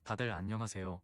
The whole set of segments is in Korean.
다들 안녕하세요.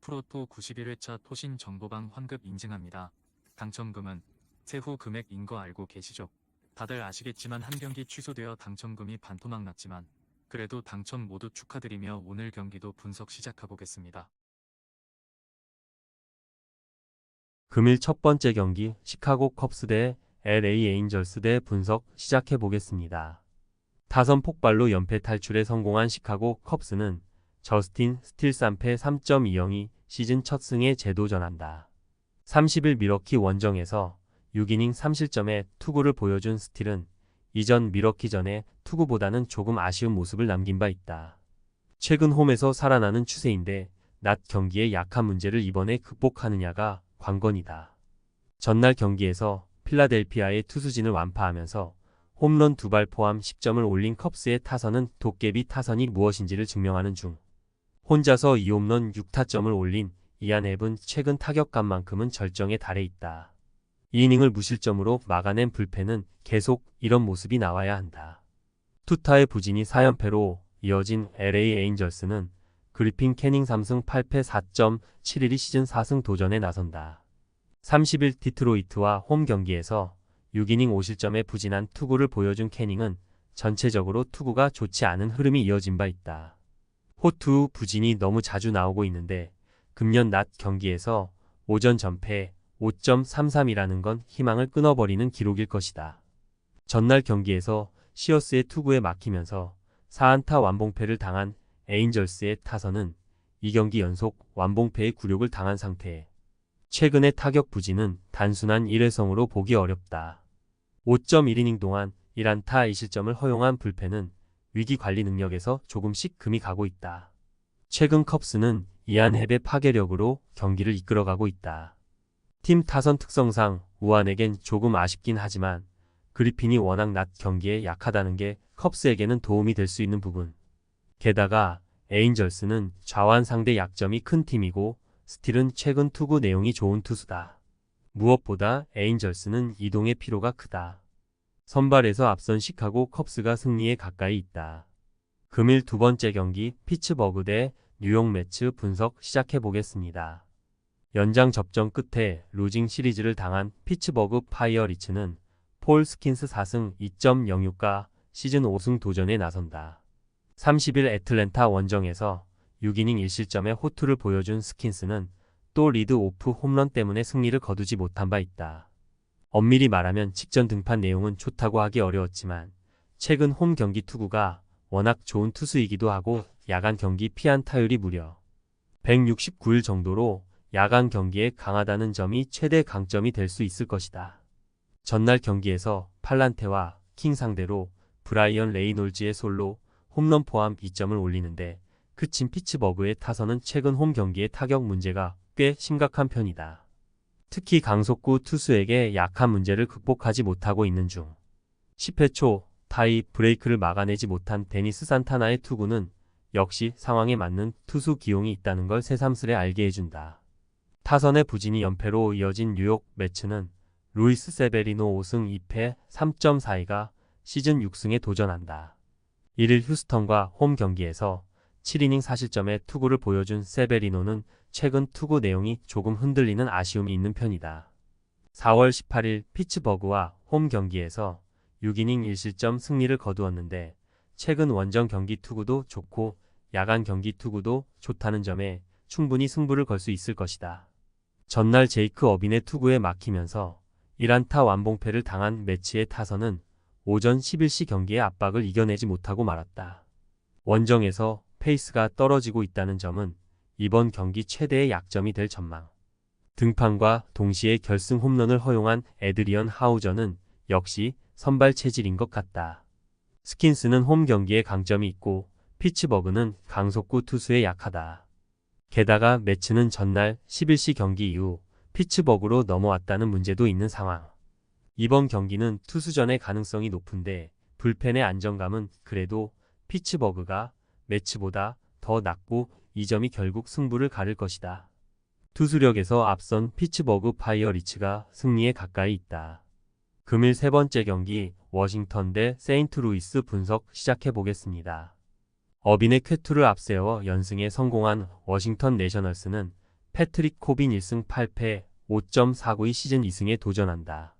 프로토 91회차 토신 정보방 환급 인증합니다. 당첨금은 세후 금액인 거 알고 계시죠? 다들 아시겠지만 한 경기 취소되어 당첨금이 반토막 났지만 그래도 당첨 모두 축하드리며 오늘 경기도 분석 시작해보겠습니다. 금일 첫 번째 경기 시카고 컵스 대 LA 에인절스 대 분석 시작해 보겠습니다. 타선 폭발로 연패 탈출에 성공한 시카고 컵스는 저스틴 스틸산패 3.20이 시즌 첫 승에 재도전한다. 30일 미러키 원정에서 6이닝 3실점의 투구를 보여준 스틸은 이전 미러키 전에 투구보다는 조금 아쉬운 모습을 남긴 바 있다. 최근 홈에서 살아나는 추세인데 낮 경기의 약한 문제를 이번에 극복하느냐가 관건이다. 전날 경기에서 필라델피아의 투수진을 완파하면서 홈런 2발 포함 10점을 올린 컵스의 타선은 도깨비 타선이 무엇인지를 증명하는 중. 혼자서 2홈런 6타점을 올린 이안 헵은 최근 타격감만큼은 절정에 달해 있다. 2이닝을 무실점으로 막아낸 불펜은 계속 이런 모습이 나와야 한다. 투타의 부진이 4연패로 이어진 LA 에인절스는 그리핀 캐닝 3승 8패 4.71이 시즌 4승 도전에 나선다. 30일 디트로이트와 홈 경기에서 6이닝 5실점의 부진한 투구를 보여준 캐닝은 전체적으로 투구가 좋지 않은 흐름이 이어진 바 있다. 호투 부진이 너무 자주 나오고 있는데 금년 낮 경기에서 오전 전패 5.33이라는 건 희망을 끊어버리는 기록일 것이다. 전날 경기에서 시어스의 투구에 막히면서 4안타 완봉패를 당한 에인절스의 타선은 2경기 연속 완봉패의 굴욕을 당한 상태. 최근의 타격 부진은 단순한 일회성으로 보기 어렵다. 5.1이닝 동안 1안타 2실점을 허용한 불펜은 위기 관리 능력에서 조금씩 금이 가고 있다. 최근 컵스는 이안 헵의 파괴력으로 경기를 이끌어가고 있다. 팀 타선 특성상 우안에겐 조금 아쉽긴 하지만 그리핀이 워낙 낮 경기에 약하다는 게 컵스에게는 도움이 될 수 있는 부분. 게다가 에인절스는 좌완 상대 약점이 큰 팀이고 스틸은 최근 투구 내용이 좋은 투수다. 무엇보다 에인절스는 이동의 피로가 크다. 선발에서 앞선 시카고 컵스가 승리에 가까이 있다. 금일 두 번째 경기 피츠버그 대 뉴욕 매츠 분석 시작해 보겠습니다. 연장 접전 끝에 루징 시리즈를 당한 피츠버그 파이어리츠는 폴 스킨스 4승 2.06가 시즌 5승 도전에 나선다. 30일 애틀랜타 원정에서 6이닝 1실점의 호투를 보여준 스킨스는 또 리드 오프 홈런 때문에 승리를 거두지 못한 바 있다. 엄밀히 말하면 직전 등판 내용은 좋다고 하기 어려웠지만 최근 홈 경기 투구가 워낙 좋은 투수이기도 하고 야간 경기 피안타율이 무려 169일 정도로 야간 경기에 강하다는 점이 최대 강점이 될 수 있을 것이다. 전날 경기에서 팔란테와 킹 상대로 브라이언 레이놀즈의 솔로 홈런 포함 2점을 올리는데 그친 피츠버그의 타선은 최근 홈 경기의 타격 문제가 꽤 심각한 편이다. 특히 강속구 투수에게 약한 문제를 극복하지 못하고 있는 중. 10회 초 타이 브레이크를 막아내지 못한 데니스 산타나의 투구는 역시 상황에 맞는 투수 기용이 있다는 걸 새삼스레 알게 해준다. 타선의 부진이 연패로 이어진 뉴욕 매츠는 루이스 세베리노 5승 2패 3.42가 시즌 6승에 도전한다. 1일 휴스턴과 홈 경기에서 7이닝 4실점의 투구를 보여준 세베리노는 최근 투구 내용이 조금 흔들리는 아쉬움이 있는 편이다. 4월 18일 피츠버그와 홈 경기에서 6이닝 1실점 승리를 거두었는데 최근 원정 경기 투구도 좋고 야간 경기 투구도 좋다는 점에 충분히 승부를 걸 수 있을 것이다. 전날 제이크 어빈의 투구에 막히면서 1안타 완봉패를 당한 매치의 타선은 오전 11시 경기의 압박을 이겨내지 못하고 말았다. 원정에서 페이스가 떨어지고 있다는 점은 이번 경기 최대의 약점이 될 전망. 등판과 동시에 결승 홈런을 허용한 에드리언 하우저는 역시 선발 체질인 것 같다. 스킨스는 홈 경기에 강점이 있고 피츠버그는 강속구 투수에 약하다. 게다가 매츠는 전날 11시 경기 이후 피츠버그로 넘어왔다는 문제도 있는 상황. 이번 경기는 투수전의 가능성이 높은데 불펜의 안정감은 그래도 피츠버그가 매츠보다 더 낮고 이 점이 결국 승부를 가를 것이다. 투수력에서 앞선 피츠버그 파이어리츠가 승리에 가까이 있다. 금일 세 번째 경기 워싱턴 대 세인트루이스 분석 시작해 보겠습니다. 어빈의 쾌투를 앞세워 연승에 성공한 워싱턴 내셔널스는 패트릭 코빈 1승 8패 5.492 시즌 2승에 도전한다.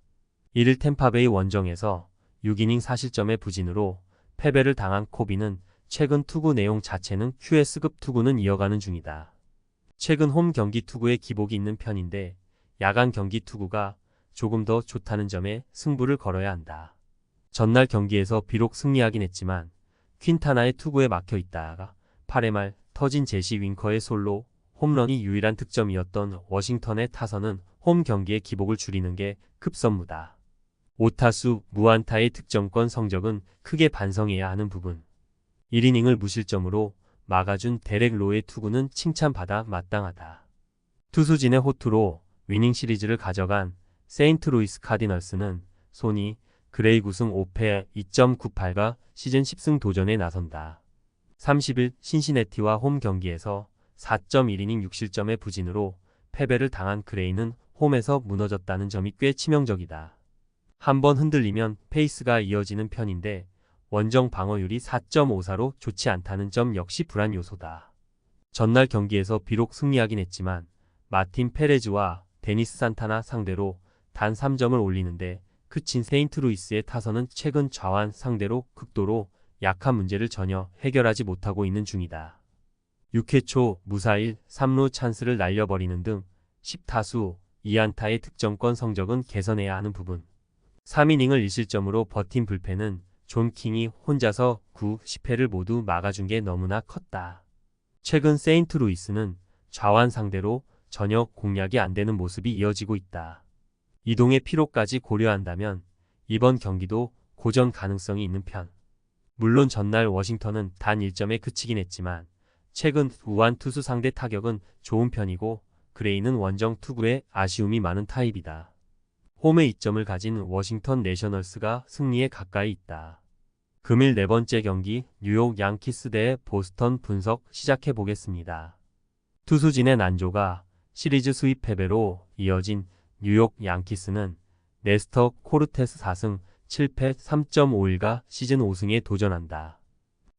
이를 템파베이 원정에서 6이닝 4실점의 부진으로 패배를 당한 코빈은 최근 투구 내용 자체는 QS급 투구는 이어가는 중이다. 최근 홈 경기 투구에 기복이 있는 편인데 야간 경기 투구가 조금 더 좋다는 점에 승부를 걸어야 한다. 전날 경기에서 비록 승리하긴 했지만 퀸타나의 투구에 막혀 있다가 8회 말 터진 제시 윙커의 솔로 홈런이 유일한 득점이었던 워싱턴의 타선은 홈 경기의 기복을 줄이는 게 급선무다. 5타수 무안타의 득점권 성적은 크게 반성해야 하는 부분. 1이닝을 무실점으로 막아준 데렉 로의 투구는 칭찬받아 마땅하다. 투수진의 호투로 위닝 시리즈를 가져간 세인트루이스 카디널스는 소니 그레이 9승 5패 2.98가 시즌 10승 도전에 나선다. 30일 신시내티와 홈 경기에서 4.1이닝 6실점의 부진으로 패배를 당한 그레이는 홈에서 무너졌다는 점이 꽤 치명적이다. 한번 흔들리면 페이스가 이어지는 편인데 원정 방어율이 4.54로 좋지 않다는 점 역시 불안 요소다. 전날 경기에서 비록 승리하긴 했지만 마틴 페레즈와 데니스 산타나 상대로 단 3점을 올리는데 그친 세인트루이스의 타선은 최근 좌완 상대로 극도로 약한 문제를 전혀 해결하지 못하고 있는 중이다. 6회 초 무사일 3루 찬스를 날려버리는 등 10타수 2안타의 득점권 성적은 개선해야 하는 부분. 3이닝을 1실점으로 버틴 불펜은 존 킹이 혼자서 9, 10회를 모두 막아준 게 너무나 컸다. 최근 세인트루이스는 좌완 상대로 전혀 공략이 안 되는 모습이 이어지고 있다. 이동의 피로까지 고려한다면 이번 경기도 고전 가능성이 있는 편. 물론 전날 워싱턴은 단 1점에 그치긴 했지만 최근 우완 투수 상대 타격은 좋은 편이고 그레이는 원정 투구에 아쉬움이 많은 타입이다. 홈에 2점을 가진 워싱턴 내셔널스가 승리에 가까이 있다. 금일 네 번째 경기 뉴욕 양키스 대 보스턴 분석 시작해 보겠습니다. 투수진의 난조가 시리즈 수입 패배로 이어진 뉴욕 양키스는 네스터 코르테스 4승 7패 3.51가 시즌 5승에 도전한다.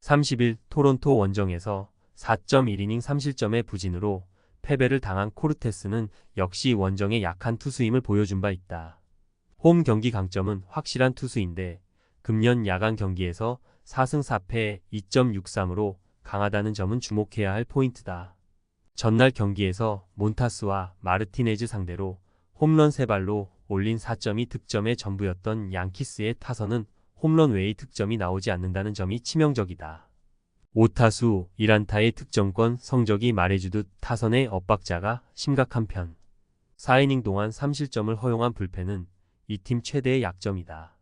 30일 토론토 원정에서 4.1이닝 3실점의 부진으로 패배를 당한 코르테스는 역시 원정의 약한 투수임을 보여준 바 있다. 홈 경기 강점은 확실한 투수인데 금년 야간 경기에서 4승 4패 2.63으로 강하다는 점은 주목해야 할 포인트다. 전날 경기에서 몬타스와 마르티네즈 상대로 홈런 3발로 올린 4점이 득점의 전부였던 양키스의 타선은 홈런 외의 득점이 나오지 않는다는 점이 치명적이다. 5타수 1안타의 득점권 성적이 말해주듯 타선의 엇박자가 심각한 편. 4이닝 동안 3실점을 허용한 불펜은 이 팀 최대의 약점이다.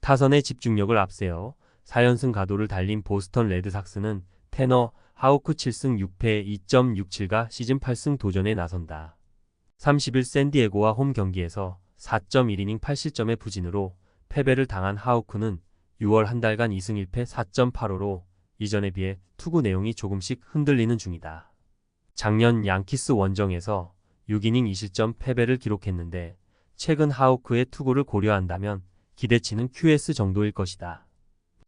타선의 집중력을 앞세워 4연승 가도를 달린 보스턴 레드삭스는 테너 하우크 7승 6패 2.67가 시즌 8승 도전에 나선다. 30일 샌디에고와 홈 경기에서 4.1이닝 8실점의 부진으로 패배를 당한 하우크는 6월 한 달간 2승 1패 4.85로 이전에 비해 투구 내용이 조금씩 흔들리는 중이다. 작년 양키스 원정에서 6이닝 2실점 패배를 기록했는데 최근 하우크의 투구를 고려한다면 기대치는 QS 정도일 것이다.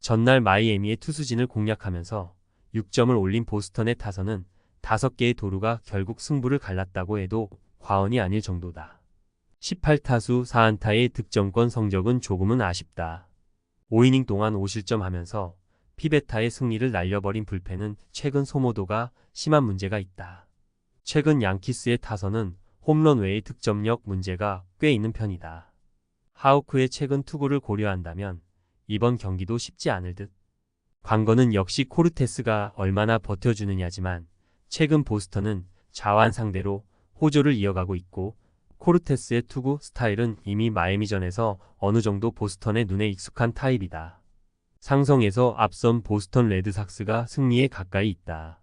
전날 마이애미의 투수진을 공략하면서 6점을 올린 보스턴의 타선은 5개의 도루가 결국 승부를 갈랐다고 해도 과언이 아닐 정도다. 18타수 4안타의 득점권 성적은 조금은 아쉽다. 5이닝 동안 5실점하면서 피베타의 승리를 날려버린 불펜은 최근 소모도가 심한 문제가 있다. 최근 양키스의 타선은 홈런 외의 득점력 문제가 꽤 있는 편이다. 하우크의 최근 투구를 고려한다면 이번 경기도 쉽지 않을 듯. 관건은 역시 코르테스가 얼마나 버텨주느냐지만 최근 보스턴은 좌완 상대로 호조를 이어가고 있고 코르테스의 투구 스타일은 이미 마이애미전에서 어느 정도 보스턴의 눈에 익숙한 타입이다. 상성에서 앞선 보스턴 레드삭스가 승리에 가까이 있다.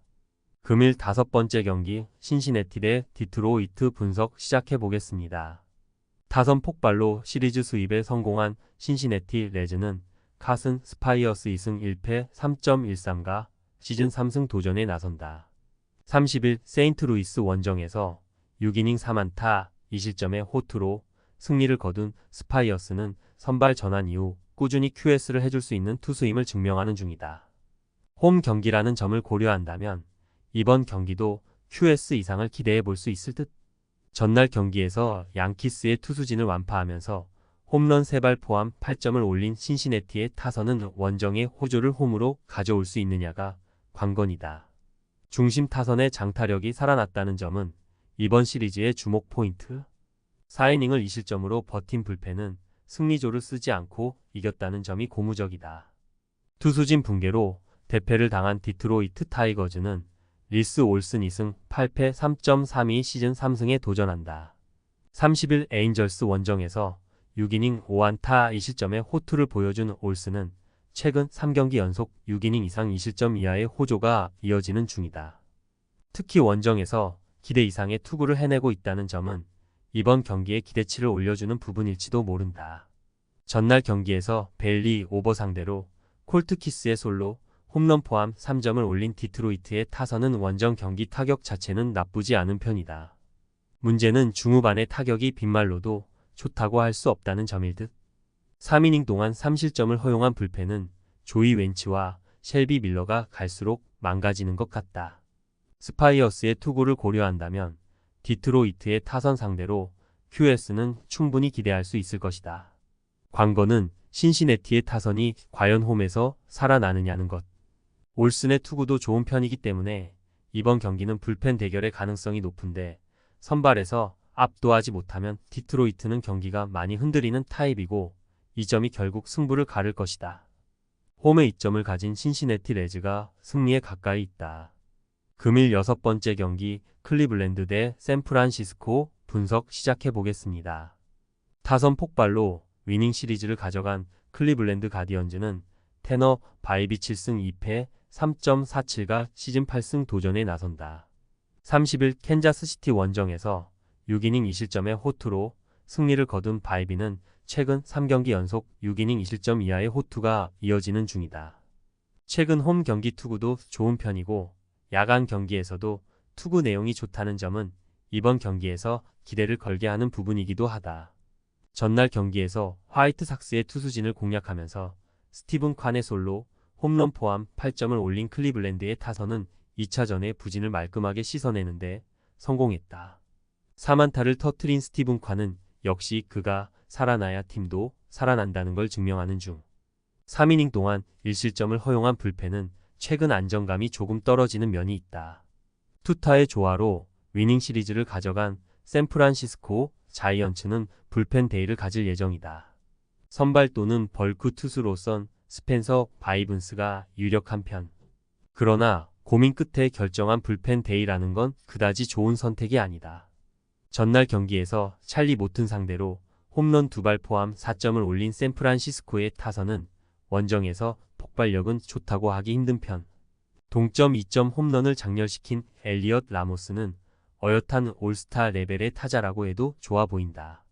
금일 5번째 경기 신시내티 대 디트로이트 분석 시작해 보겠습니다. 타선 폭발로 시리즈 수입에 성공한 신시내티 레즈는 카슨 스파이어스 2승 1패 3.13가 시즌 3승 도전에 나선다. 30일 세인트루이스 원정에서 6이닝 3안타 2실점의 호투로 승리를 거둔 스파이어스는 선발 전환 이후 꾸준히 QS를 해줄 수 있는 투수임을 증명하는 중이다. 홈 경기라는 점을 고려한다면 이번 경기도 QS 이상을 기대해 볼 수 있을 듯. 전날 경기에서 양키스의 투수진을 완파하면서 홈런 3발 포함 8점을 올린 신시내티의 타선은 원정의 호조를 홈으로 가져올 수 있느냐가 관건이다. 중심 타선의 장타력이 살아났다는 점은 이번 시리즈의 주목 포인트. 4이닝을 2실점으로 버틴 불펜은 승리조를 쓰지 않고 이겼다는 점이 고무적이다. 투수진 붕괴로 대패를 당한 디트로이트 타이거즈는 리스 올슨 2승 8패 3.32 시즌 3승에 도전한다. 30일 에인절스 원정에서 6이닝 5안타 2실점의 호투를 보여준 올슨은 최근 3경기 연속 6이닝 이상 2실점 이하의 호조가 이어지는 중이다. 특히 원정에서 기대 이상의 투구를 해내고 있다는 점은 이번 경기에 기대치를 올려주는 부분일지도 모른다. 전날 경기에서 벨리 오버 상대로 콜트키스의 솔로 홈런 포함 3점을 올린 디트로이트의 타선은 원정 경기 타격 자체는 나쁘지 않은 편이다. 문제는 중후반의 타격이 빈말로도 좋다고 할 수 없다는 점일 듯. 3이닝 동안 3실점을 허용한 불펜은 조이 웬치와 셸비 밀러가 갈수록 망가지는 것 같다. 스파이어스의 투구를 고려한다면 디트로이트의 타선 상대로 QS는 충분히 기대할 수 있을 것이다. 관건은 신시내티의 타선이 과연 홈에서 살아나느냐는 것. 올슨의 투구도 좋은 편이기 때문에 이번 경기는 불펜 대결의 가능성이 높은데 선발에서 압도하지 못하면 디트로이트는 경기가 많이 흔들리는 타입이고 이 점이 결국 승부를 가를 것이다. 홈에 이점을 가진 신시내티 레즈가 승리에 가까이 있다. 금일 6번째 경기 클리블랜드 대 샌프란시스코 분석 시작해 보겠습니다. 타선 폭발로 위닝 시리즈를 가져간 클리블랜드 가디언즈는 테너 바이비 7승 2패 3.47가 시즌 8승 도전에 나선다. 30일 캔자스시티 원정에서 6이닝 2실점의 호투로 승리를 거둔 바이비는 최근 3경기 연속 6이닝 2실점 이하의 호투가 이어지는 중이다. 최근 홈 경기 투구도 좋은 편이고 야간 경기에서도 투구 내용이 좋다는 점은 이번 경기에서 기대를 걸게 하는 부분이기도 하다. 전날 경기에서 화이트삭스의 투수진을 공략하면서 스티븐 칸의 솔로 홈런 포함 8점을 올린 클리블랜드의 타선은 2차전에 부진을 말끔하게 씻어내는데 성공했다. 4안타를 터트린 스티븐 칸은 역시 그가 살아나야 팀도 살아난다는 걸 증명하는 중. 3이닝 동안 1실점을 허용한 불펜은 최근 안정감이 조금 떨어지는 면이 있다. 투타의 조화로 위닝 시리즈를 가져간 샌프란시스코 자이언츠는 불펜 데이를 가질 예정이다. 선발 또는 벌크 투수로선 스펜서 바이븐스가 유력한 편. 그러나 고민 끝에 결정한 불펜 데이라는 건 그다지 좋은 선택이 아니다. 전날 경기에서 찰리 모튼 상대로 홈런 2발 포함 4점을 올린 샌프란시스코의 타선은 원정에서 폭발력은 좋다고 하기 힘든 편. 동점 2점 홈런을 장렬시킨 엘리엇 라모스는 어엿한 올스타 레벨의 타자라고 해도 좋아 보인다.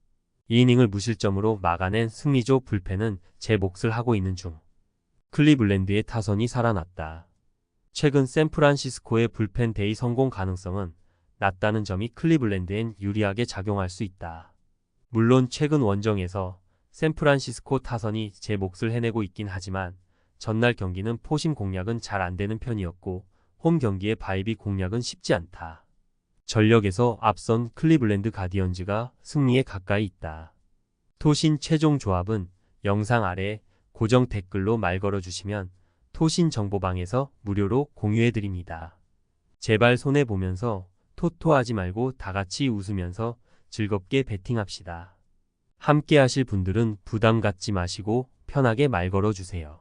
2이닝을 무실점으로 막아낸 승리조 불펜은 제 몫을 하고 있는 중. 클리블랜드의 타선이 살아났다. 최근 샌프란시스코의 불펜 데이 성공 가능성은 낮다는 점이 클리블랜드엔 유리하게 작용할 수 있다. 물론 최근 원정에서 샌프란시스코 타선이 제 몫을 해내고 있긴 하지만 전날 경기는 포심 공략은 잘 안되는 편이었고 홈 경기의 바이비 공략은 쉽지 않다. 전력에서 앞선 클리블랜드 가디언즈가 승리에 가까이 있다. 토신 최종 조합은 영상 아래 고정 댓글로 말 걸어주시면 토신 정보방에서 무료로 공유해드립니다. 제발 손해보면서 토토하지 말고 다같이 웃으면서 즐겁게 베팅합시다. 함께 하실 분들은 부담 갖지 마시고 편하게 말 걸어주세요.